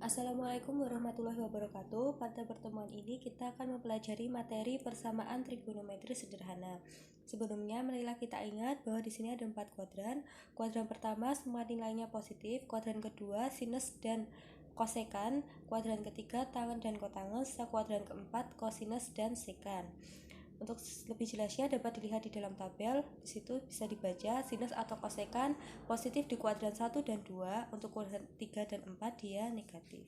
Assalamualaikum warahmatullahi wabarakatuh. Pada pertemuan ini kita akan mempelajari materi persamaan trigonometri sederhana. Sebelumnya, marilah kita ingat bahwa di sini ada 4 kuadran. Kuadran pertama semua nilainya positif, kuadran kedua sinus dan kosekan, kuadran ketiga tangen dan kotangen, serta kuadran keempat kosinus dan sekan. Untuk lebih jelasnya dapat dilihat di dalam tabel. Di situ bisa dibaca sinus atau kosekan positif di kuadran 1 dan 2, untuk kuadran 3 dan 4 dia negatif.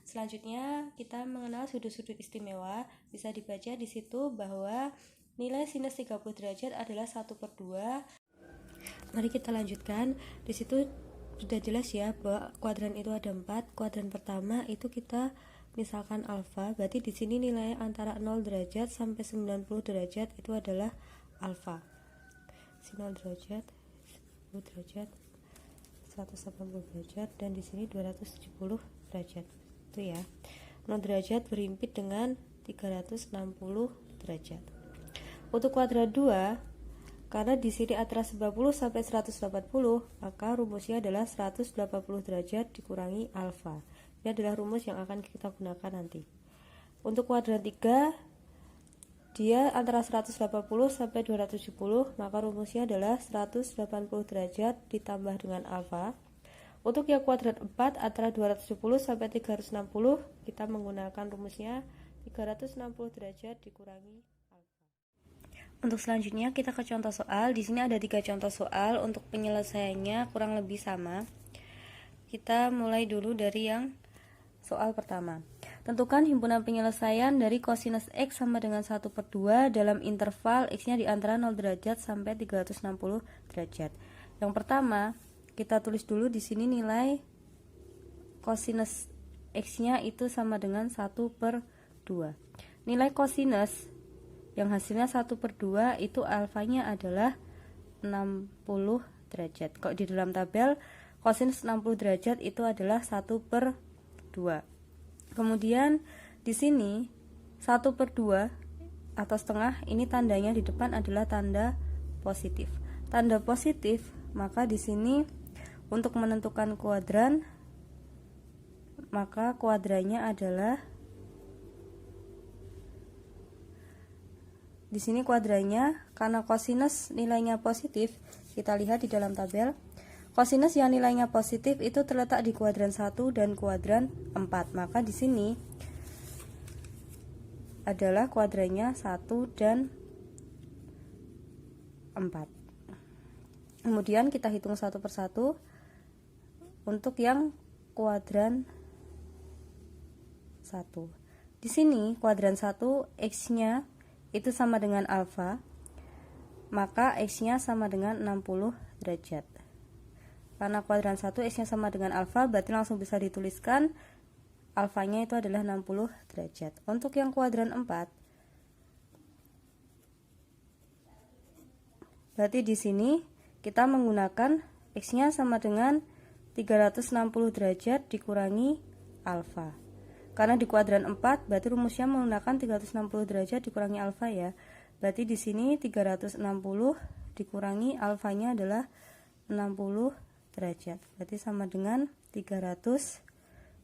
Selanjutnya kita mengenal sudut-sudut istimewa. Bisa dibaca di situ bahwa nilai sinus 30 derajat adalah 1/2. Mari kita lanjutkan. Di situ sudah jelas ya bahwa kuadran itu ada 4. Kuadran pertama itu kita misalkan alfa, berarti di sini nilai antara 0 derajat sampai 90 derajat itu adalah alfa. 0 derajat, 10 derajat, 180 derajat, dan di sini 270 derajat. Itu ya. 0 derajat berhimpit dengan 360 derajat. Untuk kuadran 2, karena di sini antara 90 sampai 180, maka rumusnya adalah 180 derajat dikurangi alfa. Ini adalah rumus yang akan kita gunakan nanti. Untuk kuadran 3, dia antara 180 sampai 270, maka rumusnya adalah 180 derajat ditambah dengan alfa. Untuk yang kuadran 4 antara 270 sampai 360, kita menggunakan rumusnya 360 derajat dikurangi alfa. Untuk selanjutnya kita ke contoh soal. Di sini ada 3 contoh soal. Untuk penyelesaiannya kurang lebih sama. Kita mulai dulu dari yang soal pertama. Tentukan himpunan penyelesaian dari kosinus X sama dengan 1/2 dalam interval X-nya di antara 0 derajat sampai 360 derajat. Yang pertama, kita tulis dulu di sini nilai kosinus X-nya itu sama dengan 1/2. Nilai kosinus yang hasilnya 1/2 itu alfanya adalah 60 derajat. Kalau di dalam tabel kosinus 60 derajat itu adalah 1/2. Kemudian di sini 1/2 atau setengah, ini tandanya di depan adalah tanda positif. Tanda positif, maka di sini untuk menentukan kuadran, maka kuadrannya adalah di sini kuadrannya, karena kosinus nilainya positif, kita lihat di dalam tabel. Kosinus yang nilainya positif itu terletak di kuadran 1 dan kuadran 4. Maka di sini adalah kuadrannya 1 dan 4. Kemudian kita hitung satu persatu. Untuk yang kuadran 1. Di sini kuadran 1 X-nya itu sama dengan alfa. Maka X-nya sama dengan 60 derajat. Karena kuadran 1 X-nya sama dengan alfa, berarti langsung bisa dituliskan alfanya itu adalah 60 derajat. Untuk yang kuadran 4, berarti di sini kita menggunakan X-nya sama dengan 360 derajat dikurangi alfa. Karena di kuadran 4, berarti rumusnya menggunakan 360 derajat dikurangi alfa ya. Berarti di sini 360 dikurangi alfanya adalah 60 derajat, berarti sama dengan 300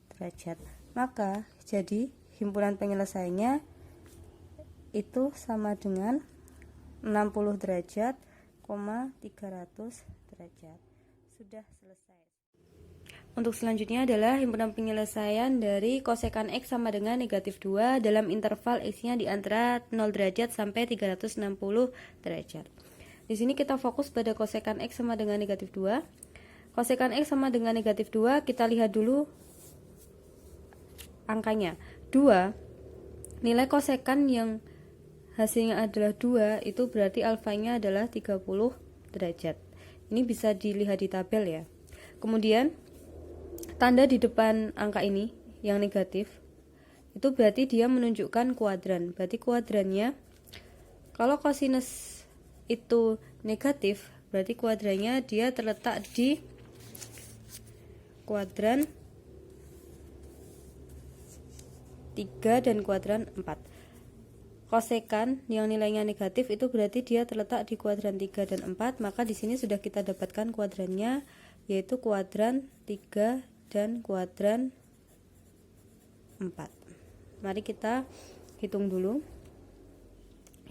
derajat. Maka jadi himpunan penyelesaiannya itu sama dengan 60 derajat, 300 derajat. Sudah selesai. Untuk selanjutnya adalah himpunan penyelesaian dari kosekan X sama dengan negatif 2 dalam interval X-nya di antara 0 derajat sampai 360 derajat. Di sini kita fokus pada kosekan X sama dengan negatif 2. Kosekan X sama dengan negatif 2, kita lihat dulu angkanya. 2, nilai kosekan yang hasilnya adalah 2, itu berarti alfanya adalah 30 derajat. Ini bisa dilihat di tabel ya. Kemudian, tanda di depan angka ini, yang negatif, itu berarti dia menunjukkan kuadran. Berarti kuadrannya, kalau kosinus itu negatif, berarti kuadrannya dia terletak di kuadran 3 dan kuadran 4. Kosekan yang nilainya negatif itu berarti dia terletak di kuadran 3 dan 4, maka di sini sudah kita dapatkan kuadrannya, yaitu kuadran 3 dan kuadran Mari kita hitung dulu.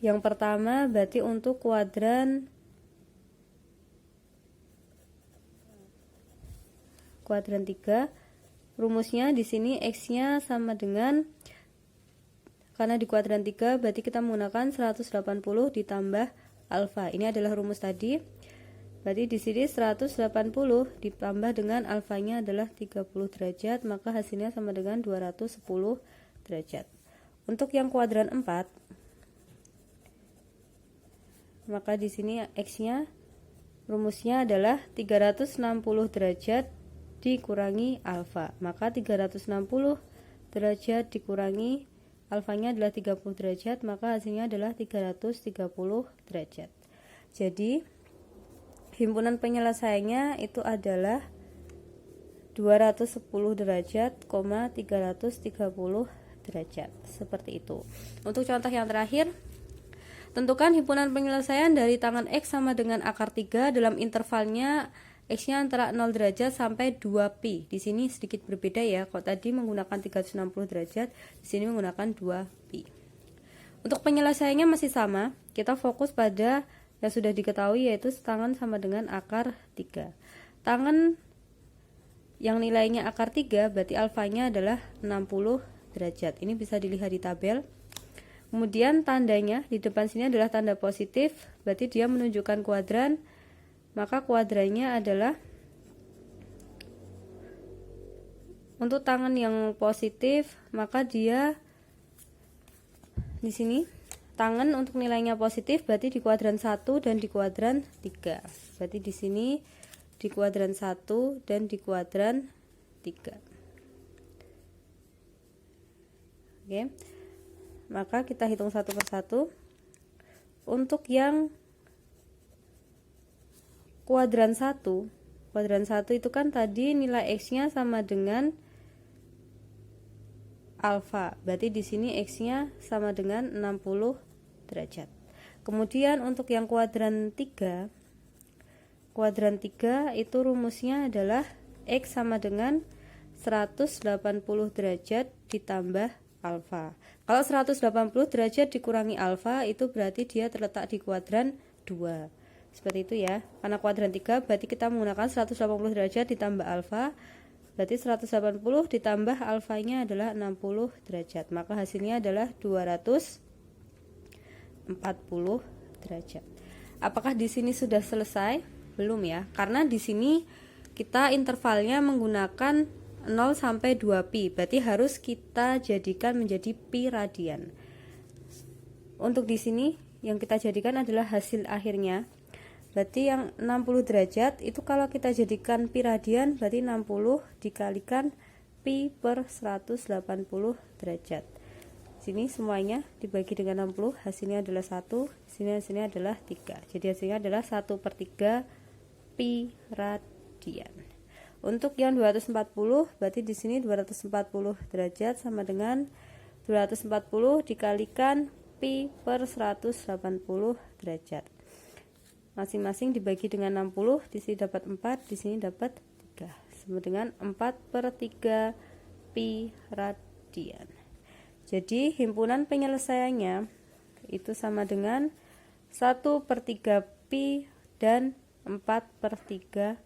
Yang pertama berarti untuk kuadran 3, rumusnya di sini X-nya sama dengan, karena di kuadran 3 berarti kita menggunakan 180 ditambah alfa. Ini adalah rumus tadi. Berarti di sini 180 ditambah dengan alfanya adalah 30 derajat, maka hasilnya sama dengan 210 derajat. Untuk yang kuadran 4, maka di sini X-nya rumusnya adalah 360 derajat dikurangi alfa. Maka 360 derajat dikurangi alfanya adalah 30 derajat, maka hasilnya adalah 330 derajat. Jadi himpunan penyelesaiannya itu adalah 210 derajat, 330 derajat. Seperti itu. Untuk contoh yang terakhir, tentukan himpunan penyelesaian dari tangan X sama dengan akar 3 dalam intervalnya X-nya antara 0 derajat sampai 2pi. Di sini sedikit berbeda ya. Kalau tadi menggunakan 360 derajat, di sini menggunakan 2pi. Untuk penyelesaiannya masih sama. Kita fokus pada yang sudah diketahui, yaitu tangan sama dengan akar 3. Tangan yang nilainya akar 3 berarti alfanya adalah 60 derajat. Ini bisa dilihat di tabel. Kemudian tandanya di depan sini adalah tanda positif, berarti dia menunjukkan kuadran. Maka kuadrannya adalah, untuk tangan yang positif, maka dia di sini tangan untuk nilainya positif berarti di kuadran 1 dan di kuadran 3. Berarti di sini di kuadran 1 dan di kuadran 3. Oke. Maka kita hitung satu persatu. Untuk yang kuadran 1 itu kan tadi nilai X-nya sama dengan alfa. Berarti di sini X-nya sama dengan 60 derajat. Kemudian untuk yang kuadran 3 itu rumusnya adalah X sama dengan 180 derajat ditambah alfa. Kalau 180 derajat dikurangi alfa itu berarti dia terletak di kuadran 2. Seperti itu ya. Karena kuadran 3 berarti kita menggunakan 180 derajat ditambah alfa. Berarti 180 ditambah alfanya adalah 60 derajat. Maka hasilnya adalah 240 derajat. Apakah di sini sudah selesai? Belum ya. Karena di sini kita intervalnya menggunakan 0 sampai 2pi. Berarti harus kita jadikan menjadi pi radian. Untuk di sini yang kita jadikan adalah hasil akhirnya. Berarti yang 60 derajat itu kalau kita jadikan pi radian berarti 60 dikalikan pi per 180 derajat. Sini semuanya dibagi dengan 60, hasilnya adalah 1, sini hasilnya adalah 3. Jadi hasilnya adalah 1/3 pi radian. Untuk yang 240 berarti di sini 240 derajat sama dengan 240 dikalikan pi per 180 derajat. Masing-masing dibagi dengan 60, di sini dapat 4, di sini dapat 3. Sama dengan 4/3 pi radian. Jadi himpunan penyelesaiannya itu sama dengan 1/3 pi dan 4/3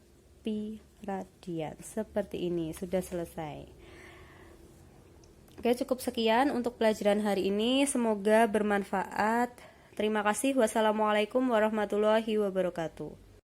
pi radian. Seperti ini, sudah selesai. Oke, cukup sekian untuk pelajaran hari ini. Semoga bermanfaat. Terima kasih. Wassalamualaikum warahmatullahi wabarakatuh.